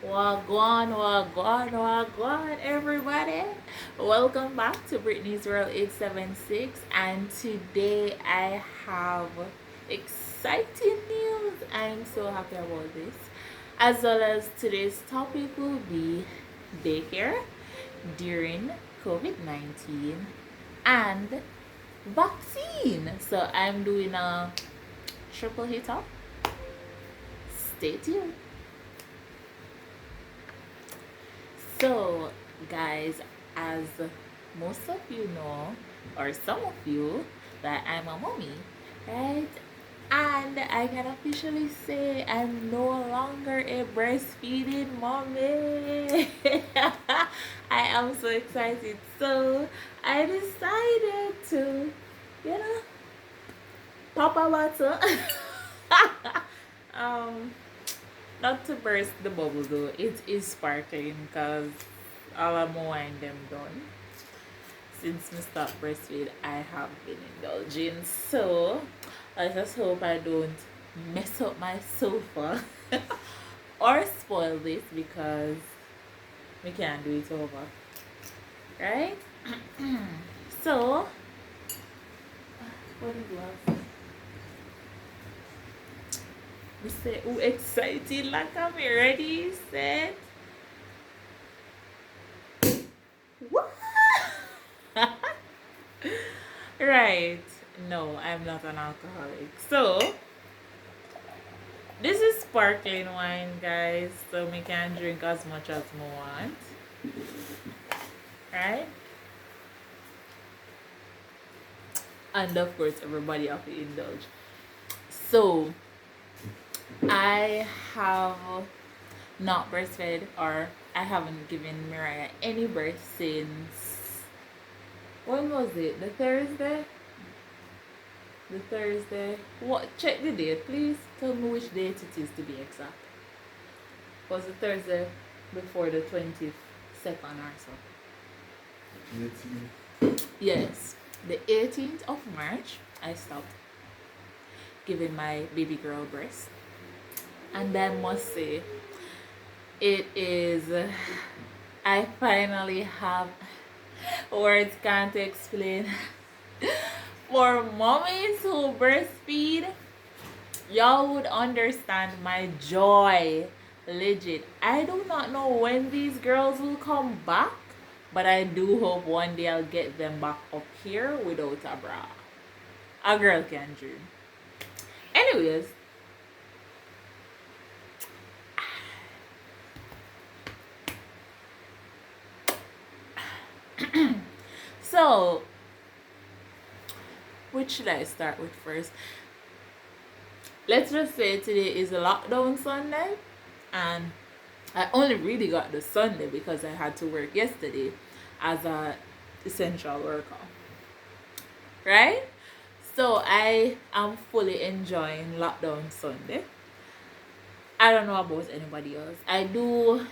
Wagwan, wagwan, wagwan, everybody. Welcome back to Britney's World 876. And today I have exciting news. I'm so happy about this. As well as today's topic will be daycare during COVID 19 and vaccine. So I'm doing a triple hit up. Stay tuned. So, guys, as most of you know, or some of you, that I'm a mommy, right? And I can officially say I'm no longer a breastfeeding mommy. I am so excited. So, I decided to, you know, pop a bottle. um, Not to burst the bubble though, it is sparkling because all of my wine them done. Since I start breastfeed, I have been indulging. So I just hope I don't mess up my sofa or spoil this because we can't do it over. Right? So what is last? We say, oh, excited like I'm ready, set. What? Right. No, I'm not an alcoholic. So, this is sparkling wine, guys. So, we can drink as much as we want. Right? And of course, everybody have to indulge. So, I have not breastfed, or I haven't given Mirya any birth since, when was it? The Thursday? The Thursday. What? Check the date, please. Tell me which date it is to be exact. Was the Thursday before the 22nd or so? 18. Yes. The 18th of March, I stopped giving my baby girl breast. And I must say, it is, I finally have words can't explain. For mommies who breastfeed, y'all would understand my joy. Legit. I do not know when these girls will come back, but I do hope one day I'll get them back up here without a bra. A girl can dream. Anyways, so which should I start with first? Let's just say today is a lockdown Sunday, and I only really got the Sunday because I had to work yesterday as a essential worker. Right? So I am fully enjoying lockdown Sunday. I don't know about anybody else. I do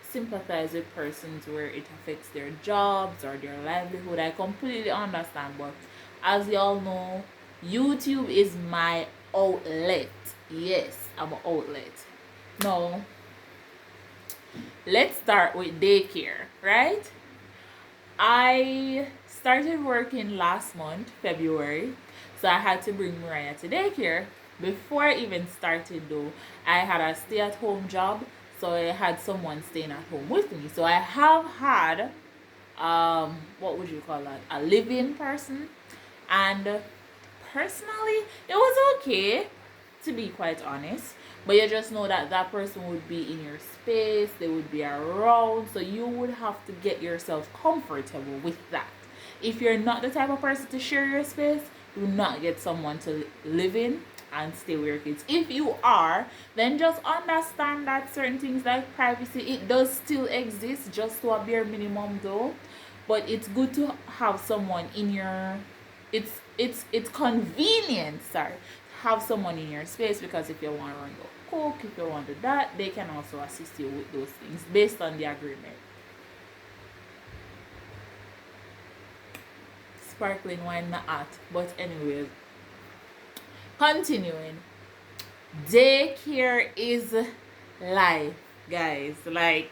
sympathize with persons where it affects their jobs or their livelihood. I completely understand, but as y'all know, YouTube is my outlet. Yes, I'm an outlet. Now, let's start with daycare, right? I started working last month, February, so I had to bring Mirya to daycare. Before I even started though, I had a stay-at-home job, so I had someone staying at home with me. So I have had what would you call that? A living person. And personally, it was okay, to be quite honest. But you just know that that person would be in your space, they would be around, so you would have to get yourself comfortable with that. If you're not the type of person to share your space, do not get someone to live in and stay with your kids. If you are, then just understand that certain things like privacy, it does still exist, just to a bare minimum though. But it's good to have someone in your, it's convenient, sorry, have someone in your space, because if you want to run your cook, if you want to do that, they can also assist you with those things based on the agreement. Sparkling wine not hot, but anyways, continuing. Daycare is life, guys. Like,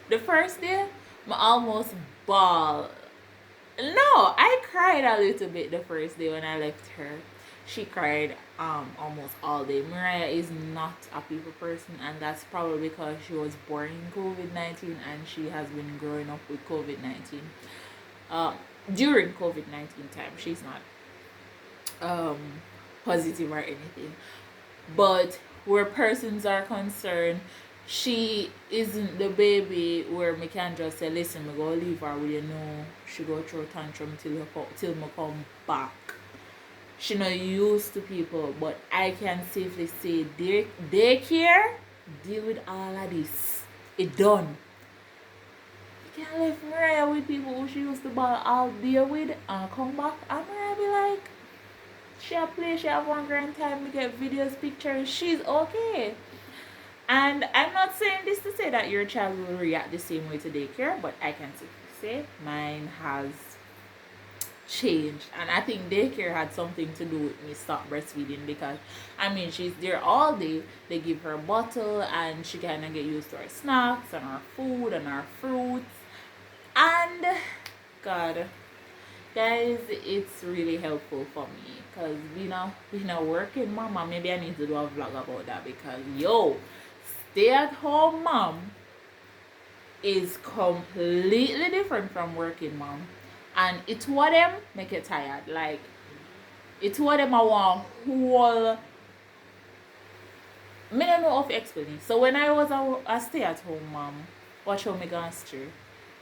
the first day, I almost bawled. No, I cried a little bit the first day when I left her. She cried almost all day. Mirya is not a people person, and that's probably because she was born in COVID-19 and she has been growing up with COVID-19. Um, During COVID-19 time, she's not um positive or anything. But where persons are concerned, she isn't the baby where me can just say, listen, me go leave her with you know she go through tantrum till me come back. She not used to people, but I can safely say daycare deal with all of this. It done. You can't leave Mirya with people who she used to ball all day with and come back and Mirya be like, she a play, she have one grand time, we get videos, pictures, she's okay. And I'm not saying this to say that your child will react the same way to daycare, but I can say mine has changed. And I think daycare had something to do with me stop breastfeeding because I mean she's there all day. They give her a bottle and she kinda get used to her snacks and her food and her fruits. And God, guys, it's really helpful for me because being a working mama, maybe I need to do a vlog about that because stay at home mom is completely different from working mom, and it's what them make it tired. Like, it's what them I want whole. Me don't know how to explain it. So when I was a stay at home mom, watch how me gone through.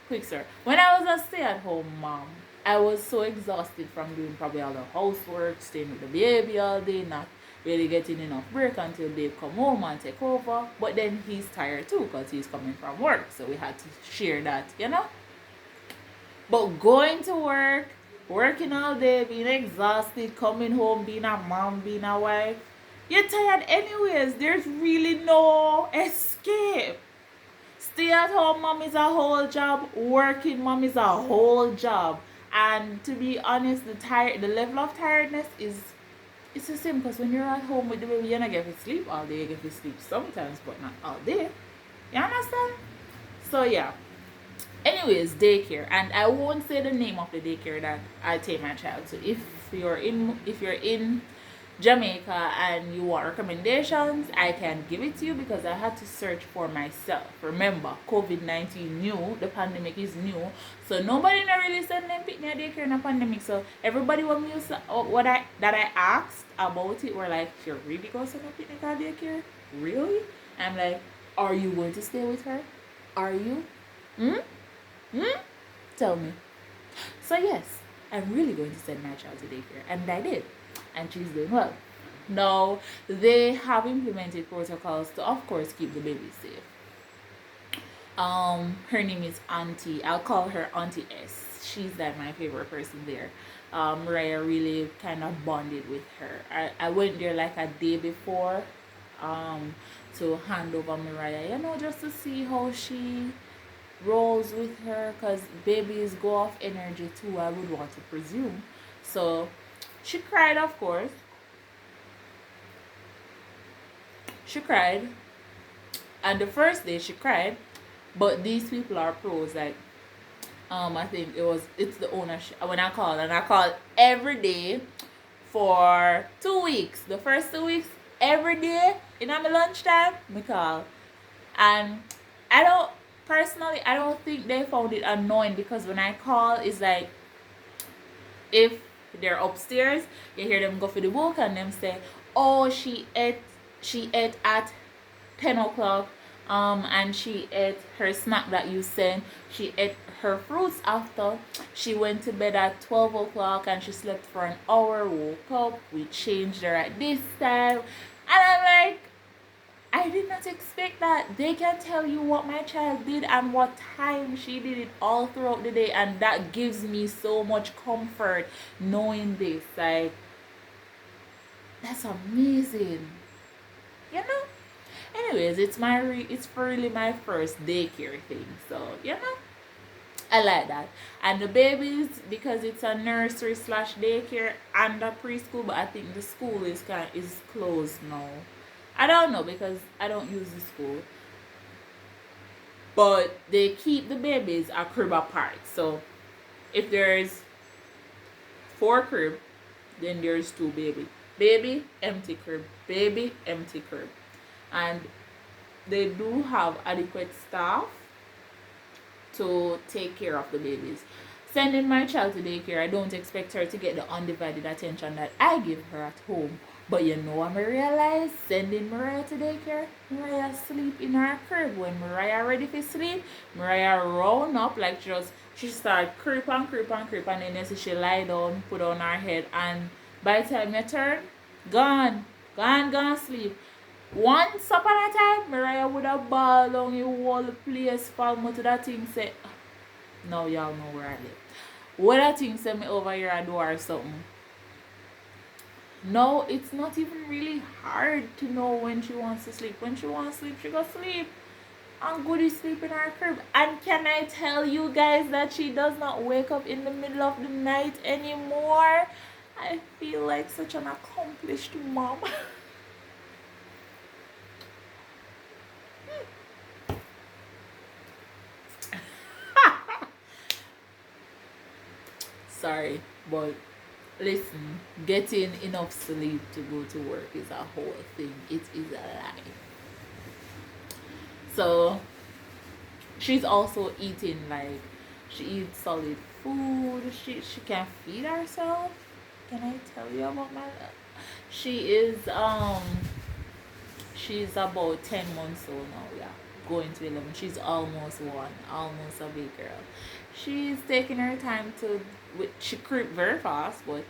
Quick sir. When I was a stay at home mom, I was so exhausted from doing probably all the housework, staying with the baby all day, not really getting enough break until they come home and take over. But then he's tired too because he's coming from work. So we had to share that. But going to work, working all day, being exhausted, coming home, being a mom, being a wife, you're tired anyways. There's really no escape. Stay at home mom is a whole job. Working mom is a whole job. And to be honest, the level of tiredness it's the same because when you're at home with the baby, you're not get to sleep all day. You get to sleep sometimes, but not all day. You understand? So yeah. Anyways, daycare, and I won't say the name of the daycare that I take my child to. If you're in Jamaica and you want recommendations, I can give it to you because I had to search for myself. Remember, COVID-19 new, the pandemic is new, so nobody not really send them pick near daycare in a pandemic. So everybody that I asked about it were like, you're really going to send a picnic at daycare? Really? I'm like, are you going to stay with her? Are you? Tell me. So yes, I'm really going to send my child to daycare, and I did, and she's doing well. Now they have implemented protocols to, of course, keep the baby safe. Her name is Auntie. I'll call her Auntie S. She's like my favorite person there. Mirya really kind of bonded with her. I went there like a day before, to hand over Mirya, just to see how she rolls with her, because babies go off energy too, I would want to presume. So she cried, of course. She cried, and the first day she cried, but these people are pros. Like, I think it's the ownership. When I called every day for 2 weeks. The first 2 weeks, every day in my lunchtime, me call, and I don't think they found it annoying, because when I call, it's like, if they're upstairs, you hear them go for the book and them say, oh, she ate at 10 o'clock, and she ate her snack that you sent, she ate her fruits after, she went to bed at 12 o'clock and she slept for an hour, woke up, we changed her at this time. And I'm like, I did not expect that. They can tell you what my child did and what time she did it all throughout the day, and that gives me so much comfort knowing this. Like, that's amazing. Anyways, it's really my first daycare thing, so I like that. And the babies, because it's a nursery / daycare and a preschool, but I think the school is closed now. I don't know because I don't use the school. But they keep the babies a crib apart. So if there's four crib, then there's two baby. Baby, empty crib. Baby, empty crib. And they do have adequate staff to take care of the babies. Sending my child to daycare, I don't expect her to get the undivided attention that I give her at home. But you know what I realized? Sending Mirya to daycare, Mirya sleep in her crib. When Mirya ready for sleep, Mirya round up like she start creep and creep and creep, and then you see she lie down, put on her head, and by the time you turn, gone sleep. Once upon a time, Mirya would have ball on the whole place, fall to that thing say, now y'all know where I live. What that thing say me over here I do or something. No, it's not even really hard to know when she wants to sleep. When she wants to sleep, she go sleep. And Goody sleep in her crib. And can I tell you guys that she does not wake up in the middle of the night anymore? I feel like such an accomplished mom. Sorry, but listen, getting enough sleep to go to work is a whole thing. It is a lie. So she's also eating like she eats solid food. She can feed herself. Can I tell you about my she is she's about 10 months old now, yeah. Going to 11. She's almost one, almost a big girl. She's taking her time to she creep very fast, but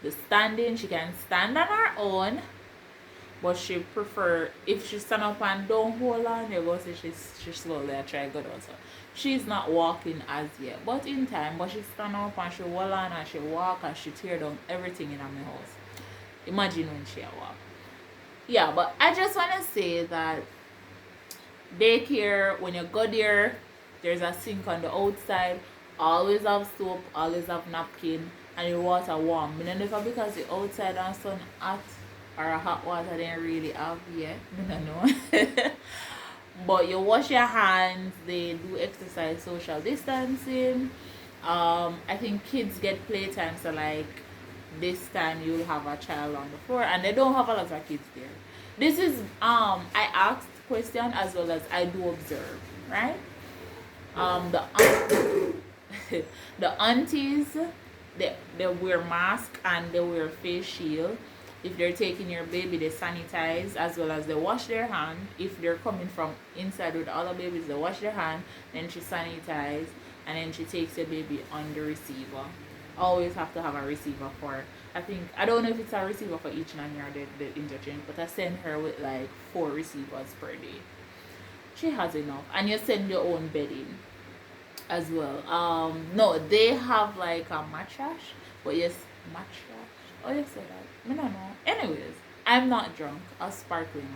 the standing she can stand on her own, but she prefer if she stand up and don't hold on, you go see she slowly try to go down. So she's not walking as yet, but in time. But she stand up and she hold on and she walk and she tear down everything in my house. Imagine when she walk. Yeah, but I just want to say that daycare, when you go there, there's a sink on the outside. Always have soap, always have napkin, and your water warm. I never because the outside and sun hot or a hot water they really have yet. I don't know. But you wash your hands, they do exercise social distancing. I think kids get playtime, so like this time you'll have a child on the floor, and they don't have a lot of kids there. This is I asked question as well as I do observe, right? The the aunties, they wear mask and they wear face shield. If they're taking your baby, they sanitize as well as they wash their hand. If they're coming from inside with the other babies, they wash their hand, then she sanitize, and then she takes the baby on the receiver. Always have to have a receiver for, I don't know if it's a receiver for each nanny or the interchange, but I send her with like 4 receivers per day. She has enough. And you send your own bedding as well. No, they have like a mattress, but yes, mattress. Oh, you say that? I don't know. Anyways, I'm not drunk. A sparkling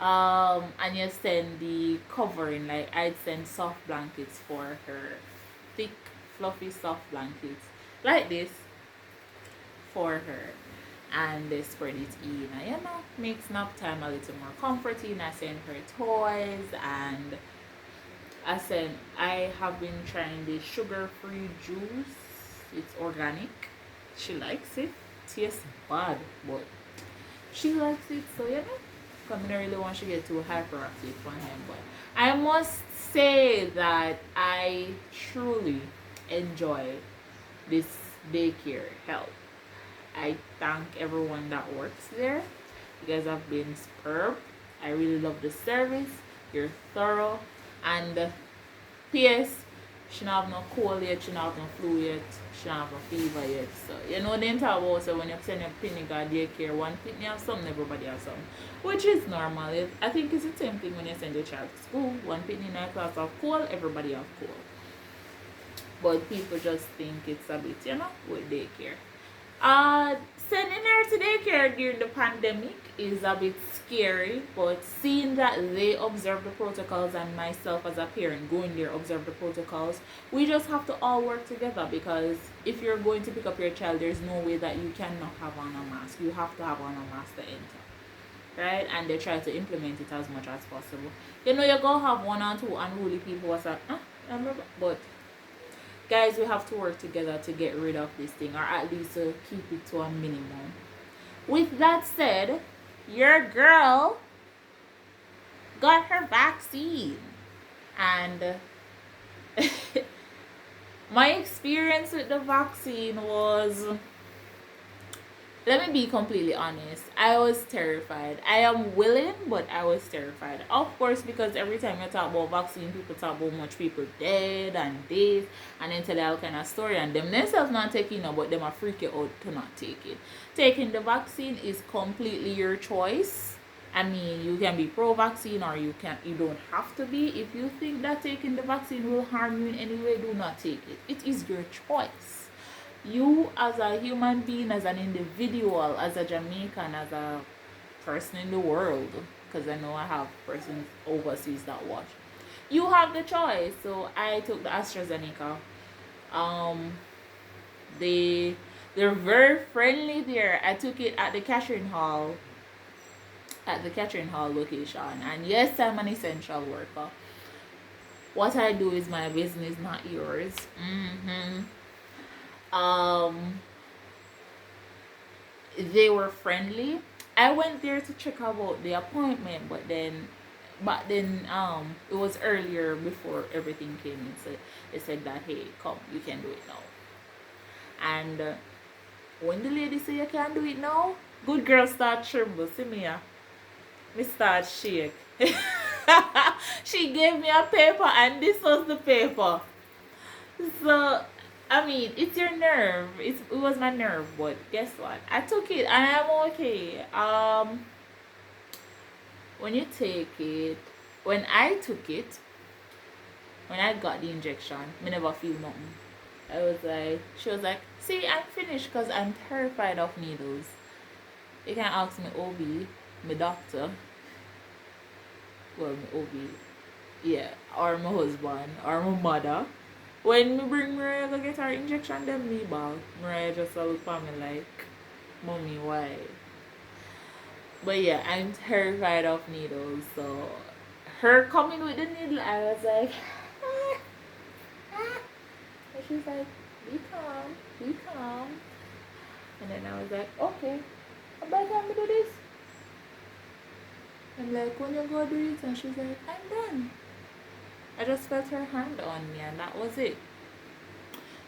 one. And you send the covering. Like I'd send soft blankets for her, thick, fluffy, soft blankets like this for her, and they spread it in. And makes nap time a little more comforting. I send her toys, and I have been trying the sugar-free juice. It's organic. She likes it. Tastes bad, but she likes it, so because I don't really want to get too hyperactive for him. But I must say that I truly enjoy this daycare help. I thank everyone that works there. You guys have been superb. I really love the service. You're thorough. And P.S. She don't have no cold yet, she don't have no flu yet, she don't have no fever yet. So, them talk about, so when you send your clinic or daycare, one pitney have something, everybody has something. Which is normal. I think it's the same thing when you send your child to school. One pitney in a class have cold, everybody have cold. But people just think it's a bit, with daycare. Sending her to daycare during the pandemic is a bit scary, but seeing that they observe the protocols and myself as a parent going there observe the protocols, we just have to all work together, because if you're going to pick up your child, there's no way that you cannot have on a mask. You have to have on a mask to enter. right? And they try to implement it as much as possible. You know, you go have one or two unruly people who are like, but guys, we have to work together to get rid of this thing, or at least to keep it to a minimum. With that said, your girl got her vaccine, and my experience with the vaccine was, let me be completely honest, I was terrified. I am willing, but I was terrified. Of course, because every time you talk about vaccine, people talk about much people dead and this, and then tell you all kind of story, and them themselves not taking it, but them are freak you out to not take it. Taking the vaccine is completely your choice. I mean, you can be pro-vaccine or you don't have to be. If you think that taking the vaccine will harm you in any way, do not take it. It is your choice. You as a human being, as an individual, as a Jamaican, as a person in the world, because I know I have persons overseas that watch, you have the choice. So I took the AstraZeneca. They're very friendly there. I took it at the Catherine Hall location, and yes, I'm an essential worker. What I do is my business, not yours. They were friendly. I went there to check about the appointment, but then it was earlier before everything came in. So they said that, hey, come, you can do it now. And when the lady said you can't do it now, good girl start tremble. See me, me start shake. She gave me a paper, and this was the paper. So I mean, it's your nerve. It was my nerve, but guess what? I took it, and I'm okay. When you take it, when I took it, when I got the injection, I never feel nothing. She was like, see, I'm finished because I'm terrified of needles. You can ask me OB, my doctor, well, my OB, yeah, or my husband, or my mother. When me bring Mirya to get her injection, them me ball. Mirya just look at me like, mommy, why? But yeah, I'm terrified of needles, so her coming with the needle, I was like, and she's like, be calm, be calm. And then I was like, okay, about time to do this. I'm like, when you go do it, and she's like, I'm done. I just felt her hand on me, and that was it.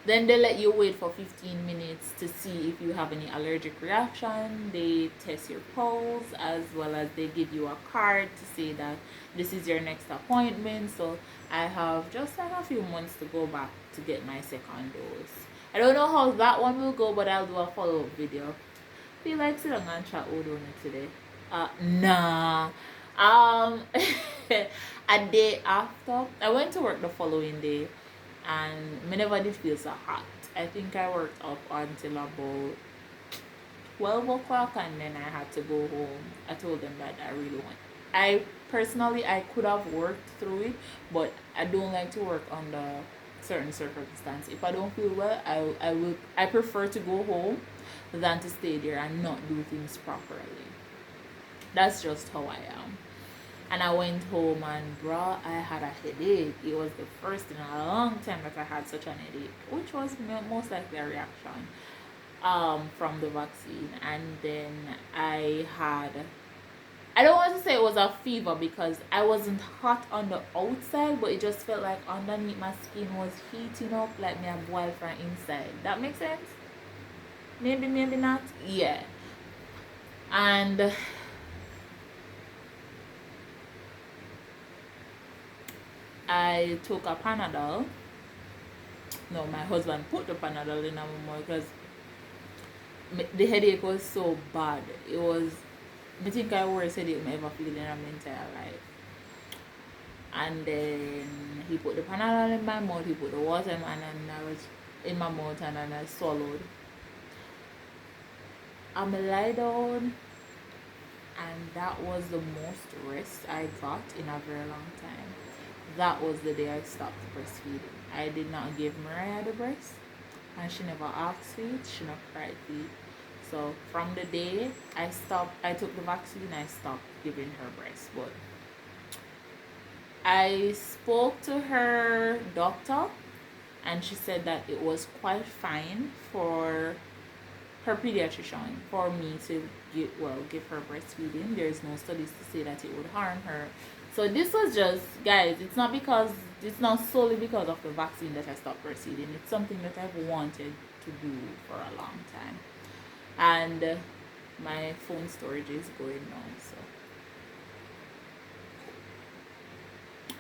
Then they let you wait for 15 minutes to see if you have any allergic reaction. They test your pulse, as well as they give you a card to say that this is your next appointment. So I have just like a few months to go back to get my second dose. I don't know how that one will go, but I'll do a follow-up video. Feel like sit down and chat with me today. Nah. A day after, I went to work the following day, and I never did feel so hot. I think I worked up until about 12 o'clock, and then I had to go home. I told them that I personally, I could have worked through it, but I don't like to work under certain circumstances. If I don't feel well, I prefer to go home than to stay there and not do things properly. That's just how I am. And I went home, and bro, I had a headache. It was the first in a long time that I had such an headache, which was most likely a reaction from the vaccine. And then I don't want to say it was a fever because I wasn't hot on the outside, but it just felt like underneath my skin was heating up like me a boil from inside. That makes sense? Maybe not. Yeah. And I took a Panadol. No, my husband put the Panadol in my mouth because the headache was so bad. It was, I think I worst headache I ever feel in my entire life. And then he put the Panadol in my mouth, he put the water in my mouth, and then I swallowed. I lie down, and that was the most rest I got in a very long time. That was the day I stopped breastfeeding. I did not give Mirya the breast, and she never asked for it, she never cried for it. So from the day I took the vaccine, I stopped giving her breast. But I spoke to her doctor, and she said that it was quite fine for her pediatrician for me to give her breastfeeding. There's no studies to say that it would harm her. So this was just, guys, it's not solely because of the vaccine that I stopped breastfeeding. It's something that I've wanted to do for a long time. And my phone storage is going now, so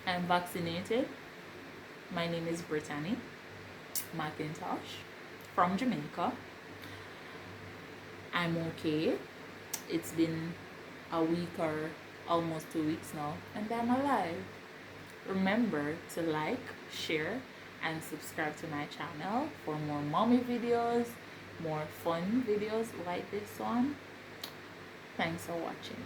I'm vaccinated. My name is Brittany McIntosh from Jamaica. I'm okay. It's been a week or almost 2 weeks now, and I'm alive. Remember to like, share, and subscribe to my channel for more mommy videos, more fun videos like this one. Thanks for watching.